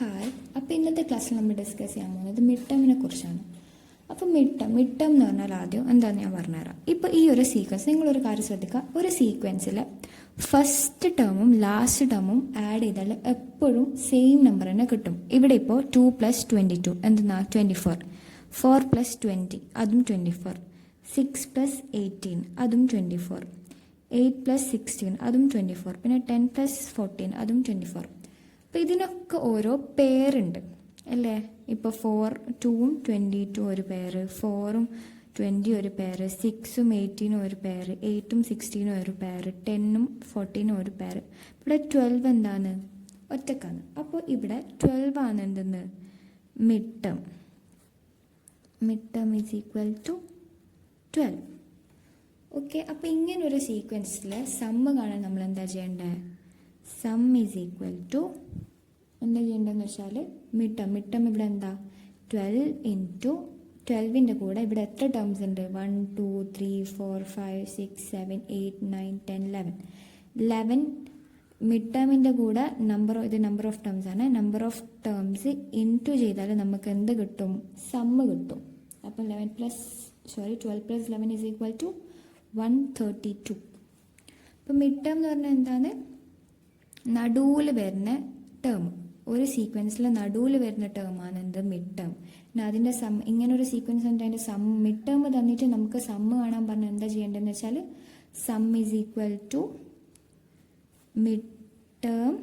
Hi. അപ്പോൾ ഇന്നത്തെ ക്ലാസ്സിൽ നമ്മൾ ഡിസ്കസ് ചെയ്യാൻ പോകുന്നത് മിഡ് ടേമിനെ കുറിച്ചാണ്. അപ്പോൾ മിഡ് ടേം എന്ന് പറഞ്ഞാൽ ആദ്യം എന്താണെന്ന് ഞാൻ പറഞ്ഞുതരാം. ഇപ്പോൾ ഈ ഒരു സീക്വൻസ് നിങ്ങളൊരു കാര്യം ശ്രദ്ധിക്കുക, ഒരു സീക്വൻസിൽ ഫസ്റ്റ് ടേമും ലാസ്റ്റ് ടേമും ആഡ് ചെയ്താൽ എപ്പോഴും സെയിം നമ്പർ തന്നെ കിട്ടും. ഇവിടെ ഇപ്പോൾ 2 + 22 എന്തെന്നാ 24, 4 + 20 അതും 24, 6 + 18 അതും 24, 8 + 16 അതും 24, പിന്നെ 10 + 14 അതും 24. അപ്പോൾ ഇതിനൊക്കെ ഓരോ പേരുണ്ട് അല്ലേ. ഇപ്പോൾ 4, 2ഉം 22 ഒരു പേര്, 4ഉം 20 ഒരു പേര്, 6ഉം 18 ഒരു പേര്, 8ഉം 16 ഒരു പേര്, 10ഉം 14 ഒരു പേര്. ഇവിടെ 12 എന്താണ്? ഒറ്റക്കാണ്. അപ്പോൾ ഇവിടെ 12 ആണ് എന്തെന്ന് mid term. Mid term is equal to 12. Okay. അപ്പോൾ ഇങ്ങനൊരു സീക്വൻസിൽ സമ്മ് കാണാൻ നമ്മൾ എന്താ ചെയ്യേണ്ടത്? സം ഈസ് ഈക്വൽ ടു എന്താ ചെയ്യേണ്ടതെന്ന് വെച്ചാൽ മിഡ് ടേം ഇവിടെ എന്താ 12 × 12ൻ്റെ കൂടെ ഇവിടെ എത്ര ടേംസ് ഉണ്ട്? 1 2 3 4 5 6 7 8 9 10 11 മിഡ് ടേമിൻ്റെ കൂടെ നമ്പർ ഓഫ് ടേംസ് ആണ്. നമ്പർ ഓഫ് ടേംസ് ഇൻറ്റു ചെയ്താൽ നമുക്ക് എന്ത് കിട്ടും? സമ്മ് കിട്ടും. അപ്പം 12 + 11 ഈസ് ഈക്വൽ ടു 132. അപ്പം മിഡ് ടേം എന്ന് പറഞ്ഞാൽ എന്താണ്? നടുവിൽ വരുന്ന ടേം, ഒരു സീക്വൻസിൽ നടുവിൽ വരുന്ന ടേമാണ് എന്ത്? Mid term. പിന്നെ അതിൻ്റെ ഇങ്ങനൊരു സീക്വൻസ് ഉണ്ട്, അതിൻ്റെ മിഡ് ടേം തന്നിട്ട് നമുക്ക് സമ്മ് കാണാൻ പറഞ്ഞാൽ എന്താ ചെയ്യേണ്ടതെന്ന് വെച്ചാൽ sum is equal to mid term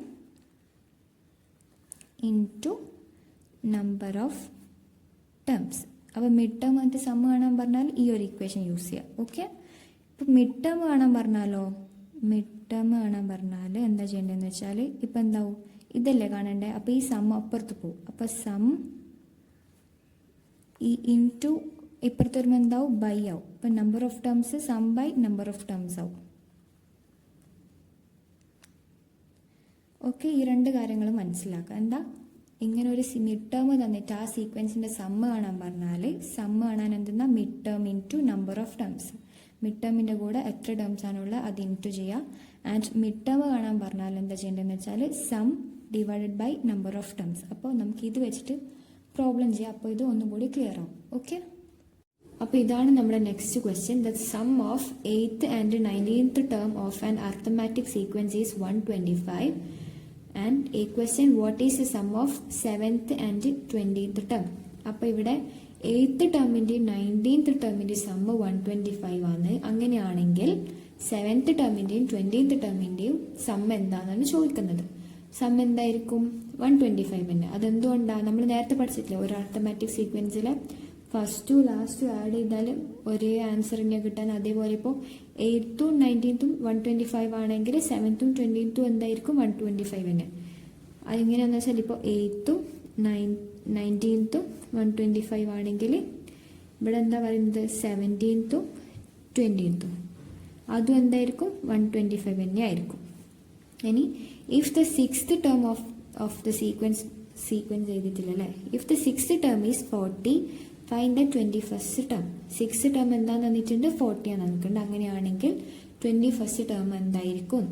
into number of terms. അപ്പോൾ മിഡ് ടേം എന്നിട്ട് സമ്മ് കാണാൻ പറഞ്ഞാൽ ഈ ഒരു ഇക്വേഷൻ യൂസ് ചെയ്യാം. ഓക്കെ. ഇപ്പം മിഡ് ടേം കാണാൻ പറഞ്ഞാലോ, മിഡ് ടേം കാണാൻ പറഞ്ഞാൽ എന്താ ചെയ്യേണ്ടതെന്ന് വെച്ചാൽ ഇപ്പം എന്താവും? ഇതല്ലേ കാണണ്ടേ. അപ്പോൾ ഈ സം അപ്പുറത്ത് പോകും. അപ്പോൾ സം ഈ ഇൻറ്റു ഇപ്പുറത്ത് വരുമ്പോൾ എന്താവും? ബൈ ആവും. ഇപ്പം number of terms sum by number of terms ആവും. ഓക്കെ. ഈ രണ്ട് കാര്യങ്ങൾ മനസ്സിലാക്കുക. എന്താ? ഇങ്ങനെ ഒരു മിഡ് ടേം തന്നിട്ട് ആ സീക്വൻസിൻ്റെ സമ്മ് കാണാൻ പറഞ്ഞാൽ സമ്മ് കാണാൻ എന്തെന്നാ mid term into number of terms. Mid ടേമിൻ്റെ കൂടെ എത്ര ടേംസ് ആണുള്ളത് അത് ഇൻറ്റു ചെയ്യുക. ആൻഡ് മിഡ് ടേം കാണാൻ പറഞ്ഞാൽ എന്താ ചെയ്യേണ്ടതെന്ന് വെച്ചാൽ sum divided by number of terms. അപ്പോൾ നമുക്ക് ഇത് വെച്ചിട്ട് പ്രോബ്ലം ചെയ്യാം. അപ്പോൾ ഇത് ഒന്നും കൂടി ക്ലിയർ ആവും. ഓക്കെ. അപ്പോൾ ഇതാണ് നമ്മുടെ next question. The sum of 8th and 19th term of an arithmetic sequence is 125. And A question what is the sum of 7th and 20th term. അപ്പോൾ ഇവിടെ 8th ടേമിൻ്റെയും 19th ടേമിൻ്റെയും സമ്മ് 125 ആണ്. അങ്ങനെയാണെങ്കിൽ 7th ടേമിൻ്റെയും 20th ടേമിൻ്റെയും sum എന്താണെന്നാണ് ചോദിക്കുന്നത്. Some എന്തായിരിക്കും? 125 തന്നെ. അതെന്തുകൊണ്ടാണ്? നമ്മൾ നേരത്തെ പഠിച്ചിട്ടില്ല, ഒരു അർത്തമാറ്റിക് സീക്വൻസിലെ ഫസ്റ്റും ലാസ്റ്റും ആഡ് ചെയ്താൽ ഒരേ ആൻസർ തന്നെയാണ് കിട്ടാൻ. അതേപോലെ ഇപ്പോൾ 8th 19th 125 ആണെങ്കിൽ 7th 20th എന്തായിരിക്കും? 125 തന്നെ. അതെങ്ങനെയാണെന്ന് വെച്ചാൽ ഇപ്പോൾ 8th 19th 125 ആണെങ്കിൽ ഇവിടെ എന്താ പറയുന്നത്? 17th 20th അതും എന്തായിരിക്കും? 125 തന്നെ ആയിരിക്കും. ഇനി if the 6th term of the sequence ചെയ്തിട്ടില്ല അല്ലേ. If the 6th term is 40, find the 21st term. 6th term എന്താന്ന് തന്നിട്ടുണ്ട്? 40 ആണ് തന്നിട്ടുണ്ട്. അങ്ങനെയാണെങ്കിൽ 21st ടേം എന്തായിരിക്കും?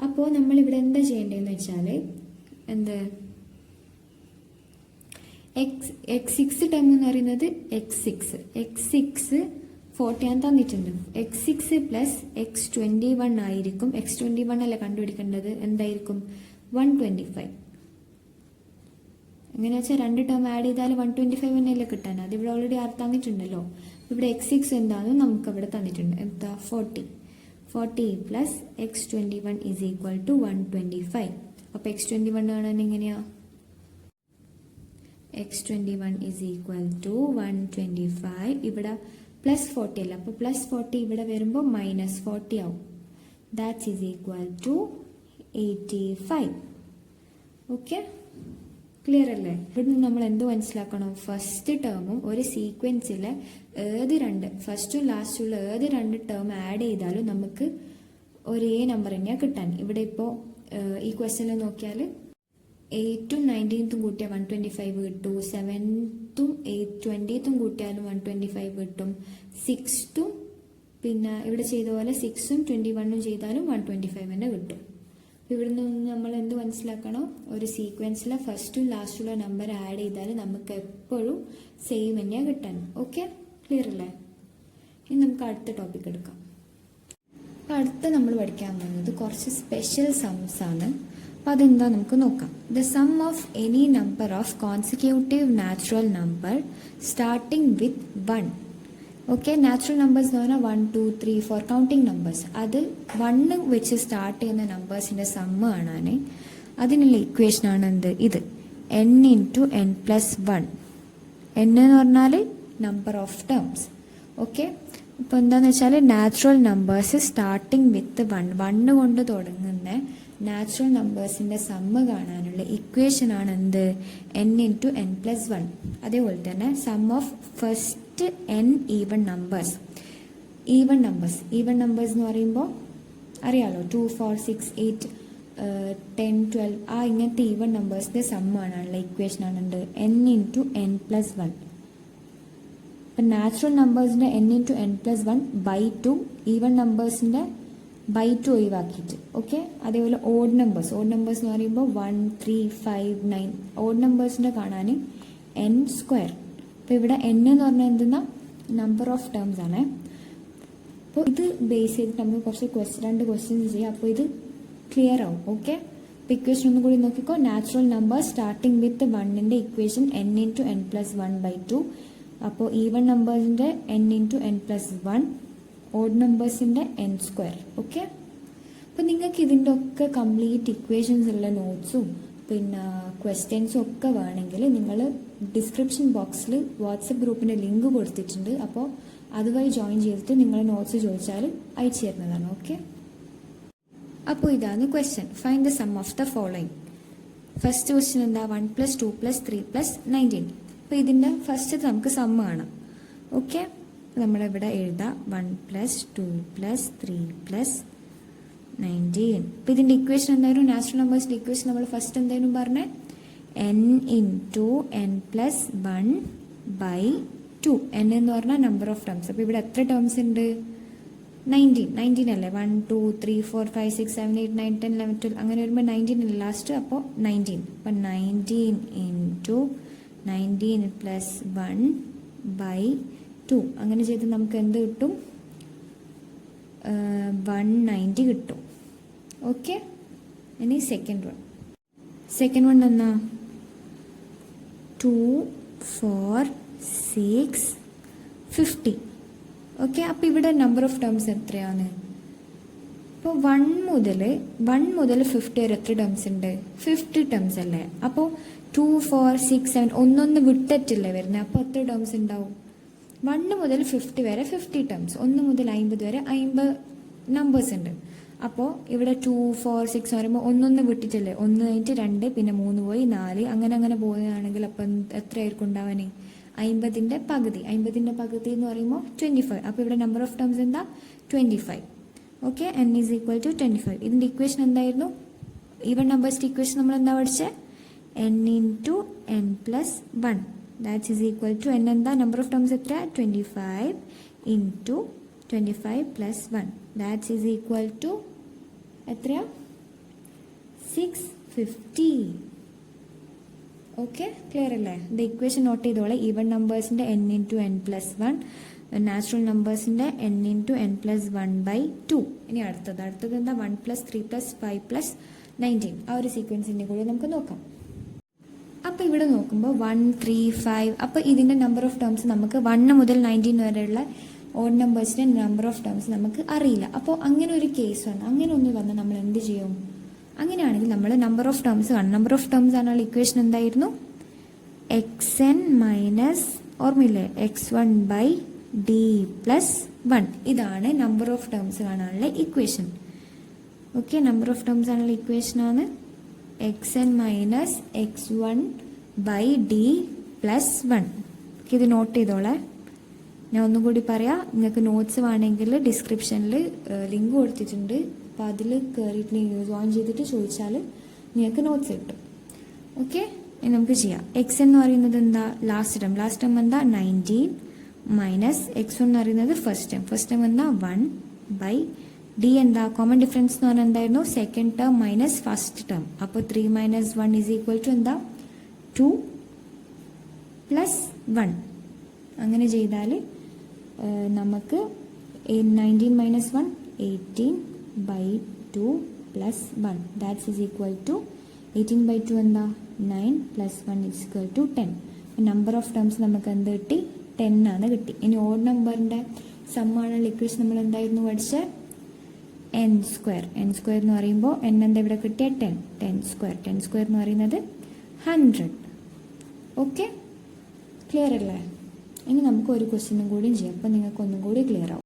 അപ്പോൾ നമ്മളിവിടെ എന്താ ചെയ്യേണ്ടതെന്ന് വെച്ചാൽ എന്ത് x6 ടേം എന്ന് പറയുന്നത് x6 40 ആണ് തന്നിട്ടുണ്ട്. x6 + x21 ആയിരിക്കും. x21 അല്ലേ കണ്ടുപിടിക്കേണ്ടത്. എന്തായിരിക്കും? 125. എങ്ങനെ വെച്ചാൽ രണ്ട് ടേം ആഡ് ചെയ്താൽ 125 തന്നെയല്ലേ കിട്ടാൻ. അതിവിടെ ഓൾറെഡി തന്നിട്ടുണ്ടല്ലോ. ഇവിടെ x6 എന്താണെന്ന് നമുക്ക് അവിടെ തന്നിട്ടുണ്ട്. എന്താ? 40 + x21 ഈസ് ഈക്വൽ ടു 125. അപ്പോൾ x21 കാണാൻ എങ്ങനെയാ? x21 is equal to 125. ഇവിടെ +40 അല്ല. അപ്പോൾ +40 ഇവിടെ വരുമ്പോൾ -40 ആവും. That is equal to 85. Okay. Clear അല്ലേ? ഇവിടെ നിന്ന് നമ്മൾ എന്ത് മനസ്സിലാക്കണം? ഫസ്റ്റ് ടേമും ഒരു സീക്വൻസിലെ ഫസ്റ്റും ലാസ്റ്റുള്ള ഏത് രണ്ട് ടേം ആഡ് ചെയ്താലും നമുക്ക് ഒരേ നമ്പർ തന്നെയാണ് കിട്ടാൻ. ഇവിടെ ഇപ്പോൾ ഈ ക്വസ്റ്റ്യനിൽ നോക്കിയാൽ 8th 19th കൂട്ടിയാൽ 125 കിട്ടും. 7th 20th കൂട്ടിയാലും 125 കിട്ടും. 6th പിന്നെ ഇവിടെ ചെയ്ത പോലെ 6ഉം 21ഉം ചെയ്താലും 125 തന്നെ കിട്ടും. ഇവിടുന്ന് നമ്മൾ എന്ത് മനസ്സിലാക്കണം, ഒരു സീക്വൻസിലെ ഫസ്റ്റും ലാസ്റ്റുള്ള നമ്പർ ആഡ് ചെയ്താൽ നമുക്ക് എപ്പോഴും സെയിം തന്നെയാണ് കിട്ടാൻ. ഓക്കെ, ക്ലിയർ അല്ലേ? ഇനി നമുക്ക് അടുത്ത ടോപ്പിക് എടുക്കാം. അപ്പം അടുത്ത നമ്മൾ പഠിക്കാൻ പോകുന്നത് കുറച്ച് സ്പെഷ്യൽ സംസ് ആണ്. അപ്പം അതെന്താ നമുക്ക് നോക്കാം. The sum of any number of consecutive natural number starting with 1. Okay, natural numbers എന്ന് പറഞ്ഞാൽ 1, 2, 3, 4 കൗണ്ടിങ് നമ്പേഴ്സ്. അത് 1 വെച്ച് സ്റ്റാർട്ട് ചെയ്യുന്ന നമ്പേഴ്സിൻ്റെ സമ്മ് കാണാൻ അതിനുള്ള ഇക്വേഷനാണ് എന്ത്, ഇത് n into n plus 1. n എന്ന് പറഞ്ഞാൽ നമ്പർ ഓഫ് ടേംസ്. ഓക്കെ, ഇപ്പോൾ എന്താണെന്ന് വെച്ചാൽ നാച്ചുറൽ നമ്പേഴ്സ് സ്റ്റാർട്ടിങ് വിത്ത് 1 കൊണ്ട് തുടങ്ങുന്ന നാച്ചുറൽ നമ്പേഴ്സിൻ്റെ സമ്മ് കാണാനുള്ള ഇക്വേഷനാണ് എന്ത്, n ഇൻറ്റു n പ്ലസ് 1. അതേപോലെ തന്നെ sum of first n even numbers. Even numbers എന്ന് പറയുമ്പോൾ അറിയാലോ, 2, 4, 6, 8, 10, 12 ആ ഇങ്ങനത്തെ ഈവൺ നമ്പേഴ്സിൻ്റെ സമ്മാണുള്ള ഇക്വേഷനാണ് എന്ത്, n ഇൻറ്റു n പ്ലസ് 1. ഇപ്പം നാച്ചുറൽ നമ്പേഴ്സിൻ്റെ n into n plus 1 by 2, even നമ്പേഴ്സിൻ്റെ ബൈ 2 ഒഴിവാക്കിയിട്ട്. ഓക്കെ, അതേപോലെ ഓഡ് നമ്പേഴ്സ് എന്ന് പറയുമ്പോൾ 1, 3, 5, 9 ഓഡ് നമ്പേഴ്സിൻ്റെ കാണാൻ n സ്ക്വയർ. അപ്പോൾ ഇവിടെ n എന്ന് പറഞ്ഞാൽ എന്തെന്നാ, നമ്പർ ഓഫ് ടേംസ് ആണ്. അപ്പോൾ ഇത് ബേസ് ചെയ്തിട്ട് നമുക്ക് കുറച്ച് 2 ക്വസ്റ്റ്യൻസ് ചെയ്യാം. അപ്പോൾ ഇത് ക്ലിയർ ആവും. ഓക്കെ, അപ്പോൾ ഇക്വേഷൻ ഒന്നും കൂടി നോക്കിക്കോ. നാച്ചുറൽ നമ്പർ സ്റ്റാർട്ടിങ് വിത്ത് 1ൻ്റെ equation n into n plus 1 by 2. അപ്പോൾ ഈവൺ നമ്പേഴ്സിൻ്റെ n into n plus 1, odd നമ്പേഴ്സിൻ്റെ n സ്ക്വയർ. ഓക്കെ, അപ്പോൾ നിങ്ങൾക്ക് ഇതിൻ്റെ ഒക്കെ കംപ്ലീറ്റ് ഇക്വേഷൻസ് ഉള്ള നോട്ട്സും പിന്നെ ക്വസ്റ്റ്യൻസും ഒക്കെ വേണമെങ്കിൽ നിങ്ങൾ ഡിസ്ക്രിപ്ഷൻ ബോക്സിൽ വാട്സപ്പ് ഗ്രൂപ്പിൻ്റെ ലിങ്ക് കൊടുത്തിട്ടുണ്ട്. അപ്പോൾ അതുവഴി ജോയിൻ ചെയ്തിട്ട് നിങ്ങൾ നോട്ട്സ് ചോദിച്ചാൽ അയച്ചു തരുന്നതാണ്. ഓക്കെ, അപ്പോൾ ഇതാണ് question. Find the sum of the following. First question എന്താ, 1 + 2 + 3 + 19. അപ്പോൾ ഇതിൻ്റെ ഫസ്റ്റ് നമുക്ക് സമ്മ് കാണാം. ഓക്കെ, നമ്മളിവിടെ എഴുതാം 1 + 2 + 3 + 19. അപ്പോൾ ഇതിൻ്റെ ഇക്വേഷൻ എന്തായാലും, നാച്ചുറൽ നമ്പേഴ്സിൻ്റെ ഇക്വേഷൻ നമ്മൾ ഫസ്റ്റ് എന്തായാലും പറഞ്ഞേ, n into n plus 1 by 2. n എന്ന് പറഞ്ഞാൽ നമ്പർ ഓഫ് ടേംസ്. അപ്പോൾ ഇവിടെ എത്ര ടേംസ് ഉണ്ട്, 19 അല്ലേ. 1, 2, 3, 4, 5, 6, 7, 8, 9, 10, 11, 12 അങ്ങനെ വരുമ്പോൾ 19 അല്ലേ ലാസ്റ്റ്. അപ്പോൾ 19. അപ്പോൾ 19 ഇൻറ്റു 19 പ്ലസ് 1 ബൈ 2 അങ്ങനെ ചെയ്ത് നമുക്ക് എന്ത് കിട്ടും, 190 കിട്ടും. ഓക്കെ, ഇനി സെക്കൻഡ് വൺ എന്നാ, 2, 4, 6, 50. ഓക്കെ, അപ്പോൾ ഇവിടെ നമ്പർ ഓഫ് ടേംസ് എത്രയാണ്, ഇപ്പോൾ 1 മുതൽ 50 വരെ എത്ര ടേംസ് ഉണ്ട്, 50 ടേംസ് അല്ലേ. അപ്പോൾ 2, 4, 6, 7 ഒന്നൊന്ന് വിട്ടിട്ടില്ലേ വരുന്നത്. അപ്പോൾ എത്ര ടേംസ് ഉണ്ടാവും, 1 മുതൽ 50 വരെ 50 ടേംസ്, 1 മുതൽ 50 വരെ 50 നമ്പേഴ്സ് ഉണ്ട്. അപ്പോൾ ഇവിടെ 2, 4, 6 പറയുമ്പോൾ ഒന്നൊന്ന് വിട്ടിട്ടില്ലേ, 1 കഴിഞ്ഞിട്ട് 2 പിന്നെ 3 പോയി 4 അങ്ങനെ പോകുകയാണെങ്കിൽ അപ്പം എത്രയായിരിക്കും ഉണ്ടാവാൻ, 50ൻ്റെ പകുതി. 50ൻ്റെ പകുതി എന്ന് പറയുമ്പോൾ 25. അപ്പോൾ ഇവിടെ നമ്പർ ഓഫ് ടേംസ് എന്താ, 25. Okay, n is equal to 25. ഇതിൻ്റെ ഇക്വേഷൻ എന്തായിരുന്നു, ഈവൺ നമ്പേഴ്സിൻ്റെ ഇക്വേഷൻ നമ്മൾ എന്താ പഠിച്ചത്, n into n plus 1 that is equal to n എന്താ, നമ്പർ ഓഫ് ടേംസ് എത്ര, 25 into 25 plus 1 that is equal to എത്രയാ, 650. ഓക്കെ, ക്ലിയർ അല്ലേ? ഇത് ഇക്വേഷൻ നോട്ട് ചെയ്തോളെ. ഈവൺ നമ്പേഴ്സിൻ്റെ n into n plus 1, natural നമ്പേഴ്സിൻ്റെ n into n plus 1 by 2. ഇനി അടുത്തത് എന്താ, 1 + 3 + 5 + 19. ആ ഒരു സീക്വൻസിൻ്റെ കൂടെ നമുക്ക് നോക്കാം. അപ്പോൾ ഇവിടെ നോക്കുമ്പോൾ 1, 3, 5. അപ്പോൾ ഇതിൻ്റെ നമ്പർ ഓഫ് ടേംസ് നമുക്ക് 1 മുതൽ 19 വരെയുള്ള ഓഡ് നമ്പേഴ്സിൻ്റെ നമ്പർ ഓഫ് ടേംസ് നമുക്ക് അറിയില്ല. അപ്പോൾ അങ്ങനെ ഒരു കേസ് അങ്ങനെ ഒന്ന് വന്നാൽ നമ്മൾ എന്ത് ചെയ്യും, അങ്ങനെയാണെങ്കിൽ നമ്മൾ നമ്പർ ഓഫ് ടേംസ് കാണും. നമ്പർ ഓഫ് ടേംസ് ആണുള്ള ഇക്വേഷൻ എന്തായിരുന്നു, xn മൈനസ് ഓർമ്മയില്ലേ x1 ബൈ d പ്ലസ് 1. ഇതാണ് നമ്പർ ഓഫ് ടേംസ് കാണാനുള്ള equation. Okay, number of terms ആണുള്ള ഇക്വേഷനാണ് xn minus x1 by d plus 1. ഇത് നോട്ട് ചെയ്തോളെ. ഞാൻ ഒന്നും കൂടി പറയാം, നിങ്ങൾക്ക് നോട്ട്സ് വേണമെങ്കിൽ ഡിസ്ക്രിപ്ഷനിൽ ലിങ്ക് കൊടുത്തിട്ടുണ്ട്. അപ്പോൾ അതിൽ കയറിയിട്ട് ജോയിൻ ചെയ്തിട്ട് ചോദിച്ചാൽ നിങ്ങൾക്ക് നോട്ട്സ് കിട്ടും. ഓക്കെ, ഇനി നമുക്ക് ചെയ്യാം. എക്സ് എന്ന് പറയുന്നത് എന്താ, ലാസ്റ്റ് ടേം എന്താ 19 മൈനസ് x1 എന്ന് പറയുന്നത് ഫസ്റ്റ് ടേം എന്താ 1 ബൈ ഡി എന്താ കോമൺ ഡിഫറൻസ് എന്ന് പറഞ്ഞാൽ എന്തായിരുന്നു second term minus first term. അപ്പോൾ 3 - 1 = എന്താ 2 + 1. അങ്ങനെ ചെയ്താൽ നമുക്ക് 19 - 1 18/2 + 1 ദാറ്റ്സ് = 18/2 എന്താ 9 + 1 = 10. നമ്പർ ഓഫ് ടേംസ് നമുക്ക് എന്ത് കിട്ടി 10 ആണ് കിട്ടി. ഇനി ഓഡ് നമ്പറിൻ്റെ സമ്മാണുള്ള ഇക്വേഷൻ നമ്മൾ എന്തായിരുന്നു പഠിച്ചത് n². n² എന്ന് പറയുമ്പോൾ n എന്താ ഇവിടെ കിട്ടിയ 10. 10² എന്ന് പറയുന്നത് 100. ഓക്കെ, ക്ലിയർ അല്ലേ? ഇനി നമുക്ക് ഒരു ക്വസ്റ്റ്യനും കൂടിയും ചെയ്യാം, അപ്പോൾ നിങ്ങൾക്ക് ഒന്നും കൂടി ക്ലിയർ ആവും.